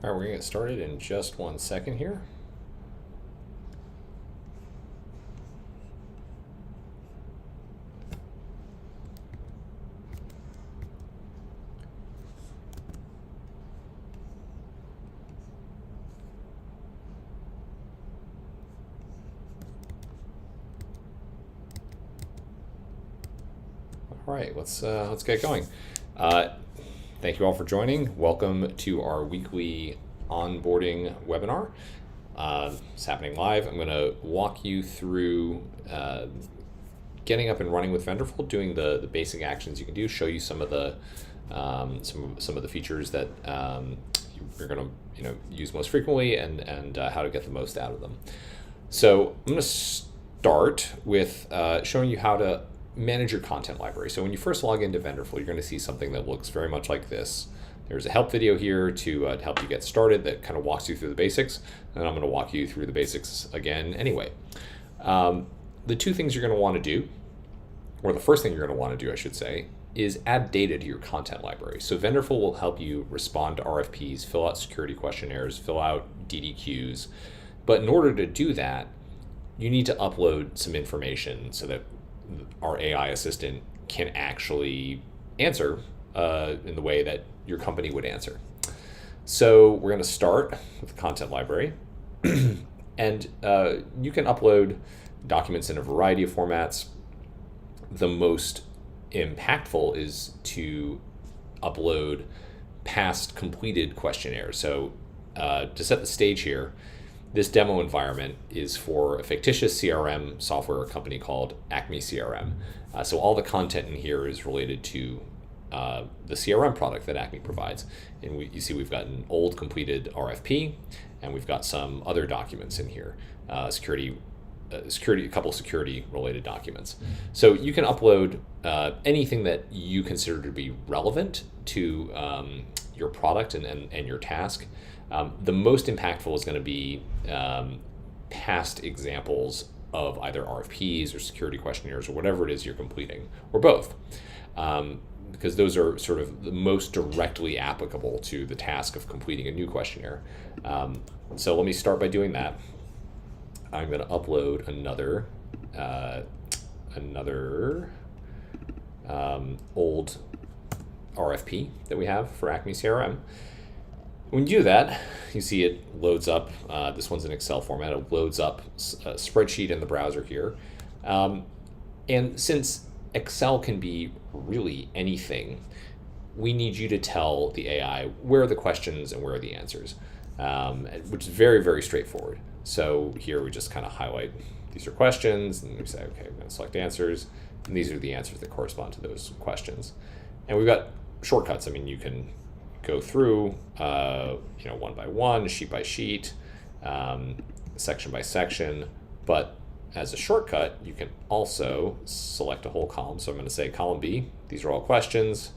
All right, we're gonna get started in just 1 second here. All right, let's get going. Thank you all for joining. Welcome to our weekly onboarding webinar. It's happening live. I'm going to walk you through getting up and running with Vendorful, doing the basic actions you can do, show you some of the features that you're going to use most frequently, and how to get the most out of them. So I'm going to start with showing you how to manage your content library. So when you first log into Vendorful, you're going to see something that looks very much like this. There's a help video here to help you get started that kind of walks you through the basics, and I'm going to walk you through the basics again anyway. The two things you're going to want to do, or the first thing you're going to want to do, I should say, is add data to your content library. So Vendorful will help you respond to RFPs, fill out security questionnaires, fill out DDQs. But in order to do that, you need to upload some information so that our AI assistant can actually answer in the way that your company would answer. So we're going to start with the content library. And you can upload documents in a variety of formats. The most impactful is to upload past completed questionnaires. So to set the stage here, this demo environment is for a fictitious CRM software company called Acme CRM. So all the content in here is related to the CRM product that Acme provides. And you see we've got an old completed RFP, and we've got some other documents in here, a couple security related documents. So you can upload anything that you consider to be relevant to your product and your task. The most impactful is going to be past examples of either RFPs or security questionnaires or whatever it is you're completing, or both. because those are sort of the most directly applicable to the task of completing a new questionnaire. So let me start by doing that. I'm going to upload another old RFP that we have for Acme CRM. When you do that, you see it loads up. This one's in Excel format. It loads up a spreadsheet in the browser here. And since Excel can be really anything, we need you to tell the AI where are the questions and where are the answers, which is very, very straightforward. So here we just kind of highlight these are questions, and we say, okay, we're going to select answers, and these are the answers that correspond to those questions. And we've got shortcuts. I mean, you can go through, one by one, sheet by sheet, section by section, but as a shortcut, you can also select a whole column. So I'm going to say column B, these are all questions.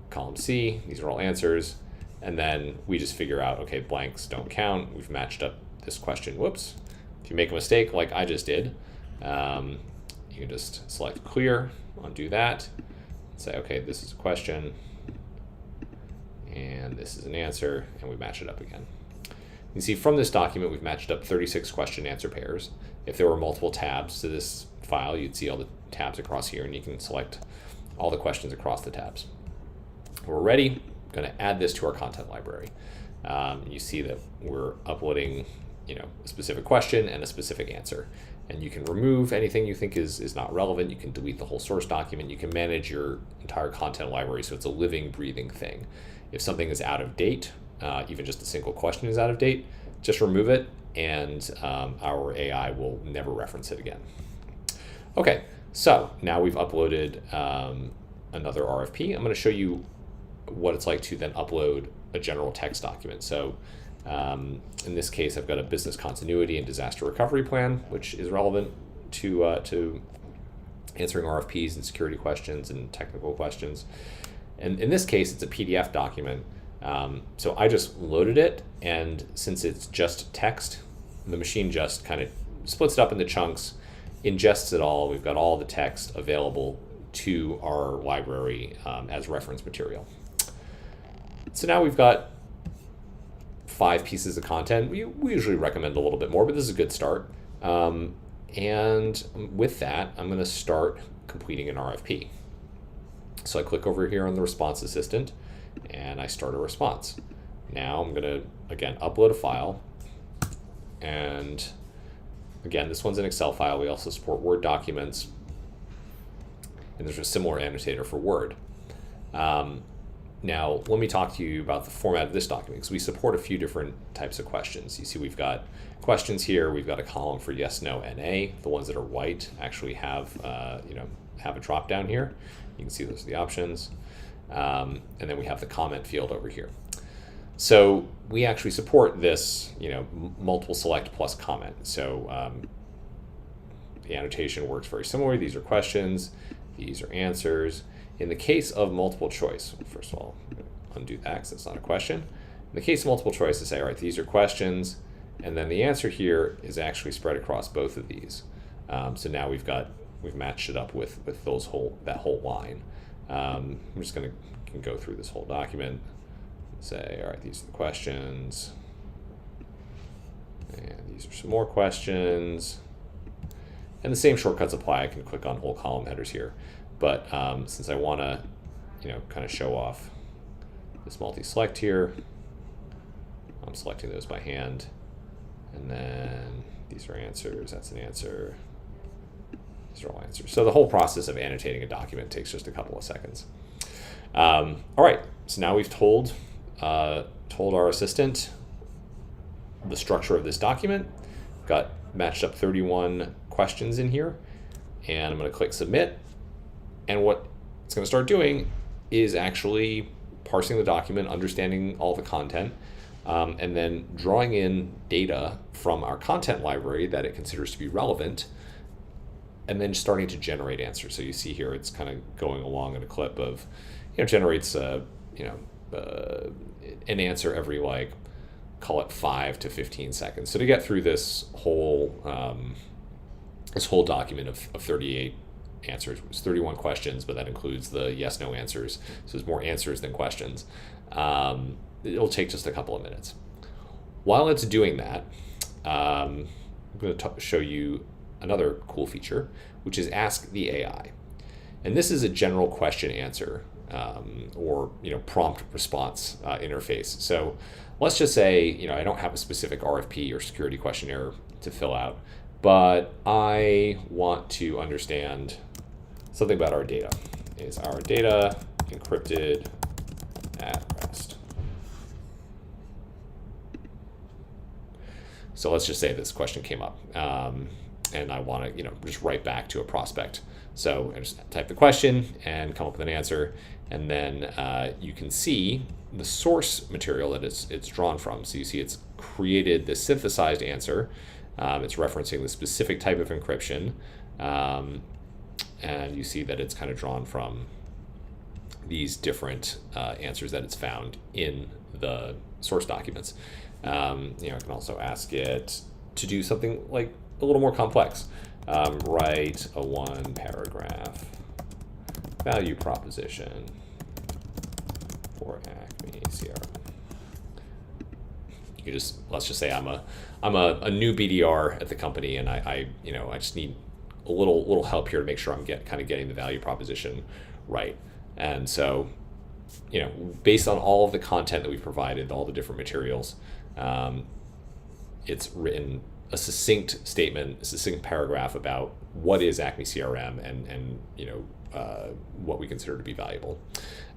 Column C, these are all answers. And then we just figure out, okay, blanks don't count. We've matched up this question. Whoops. If you make a mistake like I just did, you can just select clear, undo that, say, okay, this is a question, and this is an answer, and we match it up again. You can see from this document, we've matched up 36 question answer pairs. If there were multiple tabs to this file, you'd see all the tabs across here, and you can select all the questions across the tabs. We're ready. I'm going to add this to our content library. You see that we're uploading, a specific question and a specific answer. And you can remove anything you think is not relevant. You can delete the whole source document. You can manage your entire content library so it's a living, breathing thing. If something is out of date, even just a single question is out of date, just remove it, and our AI will never reference it again. Okay, so now we've uploaded another RFP. I'm going to show you what it's like to then upload a general text document. So in this case, I've got a business continuity and disaster recovery plan, which is relevant to answering RFPs and security questions and technical questions. And in this case, it's a PDF document. So I just loaded it, and since it's just text, the machine just kind of splits it up into chunks, ingests it all. We've got all the text available to our library as reference material. So now we've got 5 pieces of content. We usually recommend a little bit more, but this is a good start. And with that, I'm going to start completing an RFP. So I click over here on the response assistant, and I start a response. Now I'm going to, again, upload a file. And again, this one's an Excel file. We also support Word documents. And there's a similar annotator for Word. Now, let me talk to you about the format of this document, because we support a few different types of questions. You see we've got questions here. We've got a column for yes, no, NA. The ones that are white actually have, have a drop down here. You can see those are the options. And then we have the comment field over here. So we actually support this, multiple select plus comment. So the annotation works very similarly. These are questions. These are answers. In the case of multiple choice, first of all, undo that because that's not a question. In the case of multiple choice, to say, all right, these are questions, and then the answer here is actually spread across both of these. So now we've matched it up with that whole line. I'm just can go through this whole document and say, all right, these are the questions, and these are some more questions, and the same shortcuts apply. I can click on whole column headers here. But since I want to, kind of show off this multi-select here, I'm selecting those by hand. And then these are answers. That's an answer. These are all answers. So the whole process of annotating a document takes just a couple of seconds. All right. So now we've told our assistant the structure of this document. Got matched up 31 questions in here. And I'm going to click submit. And what it's going to start doing is actually parsing the document, understanding all the content, and then drawing in data from our content library that it considers to be relevant, and then starting to generate answers. So you see here it's kind of going along in a clip of, generates an answer every, call it 5 to 15 seconds. So to get through this whole document of 38 answers. It's 31 questions, but that includes the yes/no answers. So there's more answers than questions. It'll take just a couple of minutes. While it's doing that, I'm going to show you another cool feature, which is Ask the AI. And this is a general question answer or prompt response interface. So let's just say I don't have a specific RFP or security questionnaire to fill out, but I want to understand something about our data. Is our data encrypted at rest? So let's just say this question came up, and I want to just write back to a prospect. So I just type the question and come up with an answer, and then you can see the source material that it's drawn from. So you see it's created this synthesized answer. It's referencing the specific type of encryption, and you see that it's kind of drawn from these different answers that it's found in the source documents. I can also ask it to do something like a little more complex. Write a 1-paragraph value proposition for Acme CRM. Let's just say I'm a new BDR at the company, and I just need a little help here to make sure I'm getting the value proposition right. And so, based on all of the content that we've provided, all the different materials, it's written a succinct statement, a succinct paragraph about what is Acme CRM and what we consider to be valuable.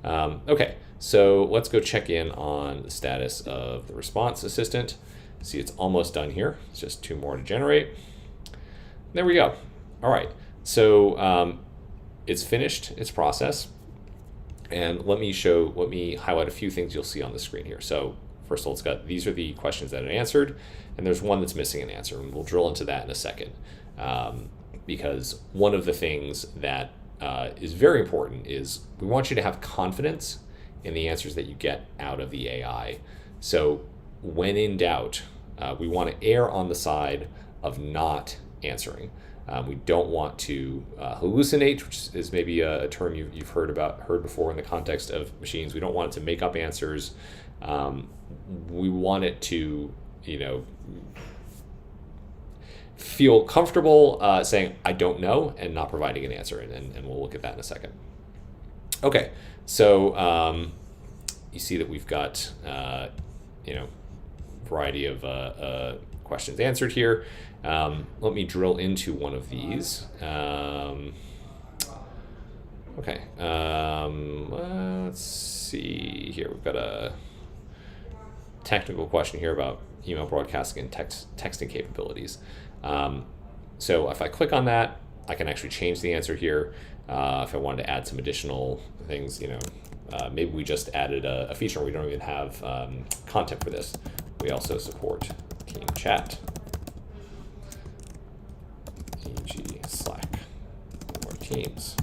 Okay, so let's go check in on the status of the response assistant. See, it's almost done here. It's just 2 more to generate. There we go. All right, so it's finished its process. And let me highlight a few things you'll see on the screen here. So first of all, these are the questions that it answered, and there's one that's missing an answer, and we'll drill into that in a second. Because one of the things that is very important is we want you to have confidence in the answers that you get out of the AI. So when in doubt, we want to err on the side of not answering. We don't want to hallucinate, which is maybe a term you've heard before in the context of machines. We don't want it to make up answers. We want it to, feel comfortable saying, I don't know, and not providing an answer. And we'll look at that in a second. Okay, so you see that we've got, variety of questions answered here. Let me drill into one of these. Okay, let's see here. We've got a technical question here about email broadcasting and texting capabilities. So if I click on that, I can actually change the answer here. If I wanted to add some additional things, maybe we just added a feature and we don't even have content for this. We also support team chat, e.g. Slack or Teams.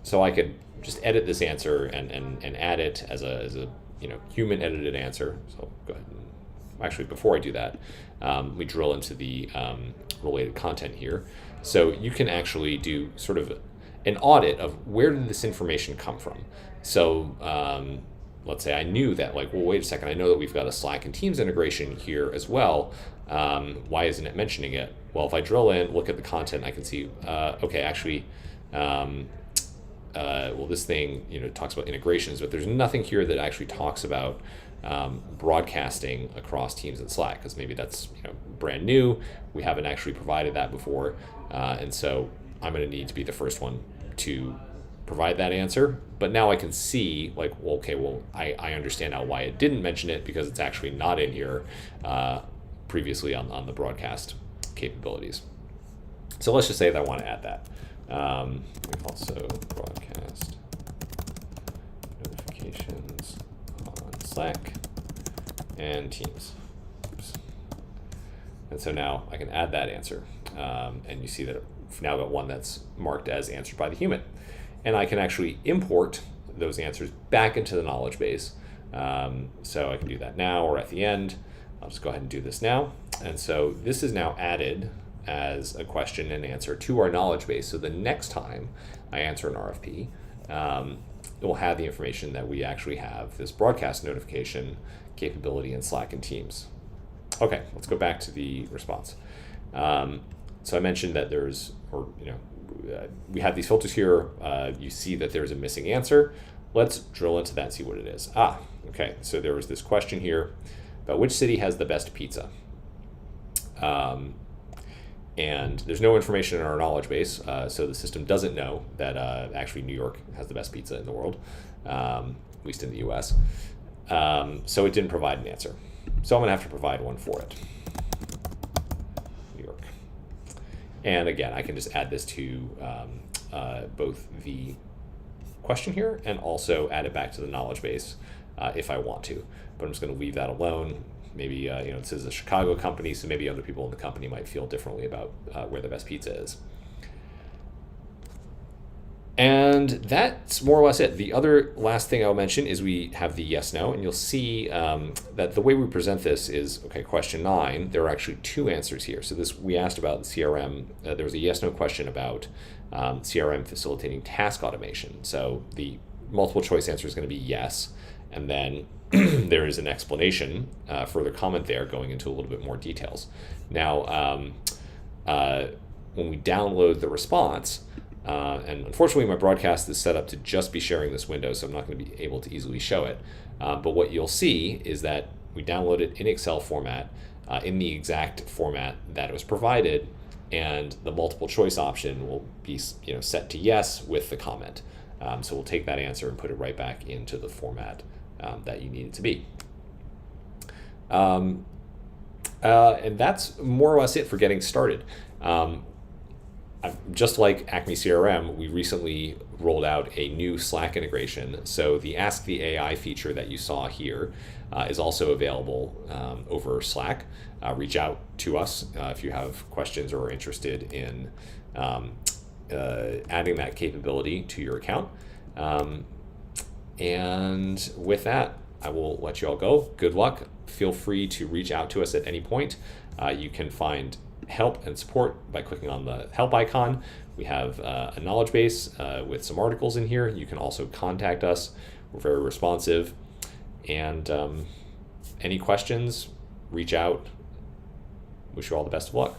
So I could just edit this answer and add it as a human edited answer. So go ahead and actually, before I do that, we drill into the related content here. So you can actually do sort of an audit of where did this information come from. So let's say I knew that, wait a second, I know that we've got a Slack and Teams integration here as well. Why isn't it mentioning it? Well, if I drill in, look at the content, I can see, okay, actually, this thing, talks about integrations, but there's nothing here that actually talks about broadcasting across Teams and Slack, because maybe that's brand new. We haven't actually provided that before, and so I'm going to need to be the first one to provide that answer. But now I can see, I understand now why it didn't mention it, because it's actually not in here previously on the broadcast capabilities. So let's just say that I want to add that. We've also broadcast notifications on Slack and Teams. Oops. And so now I can add that answer. And you see that I've now got one that's marked as answered by the human. And I can actually import those answers back into the knowledge base. So I can do that now or at the end. I'll just go ahead and do this now. And so this is now added as a question and answer to our knowledge base. So the next time I answer an RFP, it will have the information that we actually have this broadcast notification capability in Slack and Teams. Okay, let's go back to the response. So I mentioned that we have these filters here. You see that there's a missing answer. Let's drill into that and see what it is. Okay, so there was this question here about which city has the best pizza. And there's no information in our knowledge base, so the system doesn't know that actually New York has the best pizza in the world, at least in the US. So it didn't provide an answer. So I'm going to have to provide one for it. New York. And again, I can just add this to both the question here and also add it back to the knowledge base if I want to. But I'm just going to leave that alone. Maybe, this is a Chicago company, so maybe other people in the company might feel differently about where the best pizza is. And that's more or less it. The other last thing I'll mention is we have the yes, no, and you'll see that the way we present this is, okay, question 9, there are actually 2 answers here. So this, we asked about the CRM, there was a yes, no question about CRM facilitating task automation. So the multiple choice answer is going to be yes, and then there is an explanation, further comment there going into a little bit more details. Now, when we download the response, and unfortunately my broadcast is set up to just be sharing this window, so I'm not going to be able to easily show it. But what you'll see is that we download it in Excel format, in the exact format that it was provided, and the multiple choice option will be set to yes with the comment. So we'll take that answer and put it right back into the format that you need it to be. And that's more or less it for getting started. Just like Acme CRM, we recently rolled out a new Slack integration. So the Ask the AI feature that you saw here is also available over Slack. Reach out to us if you have questions or are interested in adding that capability to your account. And with that, I will let you all go. Good luck. Feel free to reach out to us at any point. You can find help and support by clicking on the help icon. We have a knowledge base with some articles in here. You can also contact us. We're very responsive. And any questions, reach out. Wish you all the best of luck.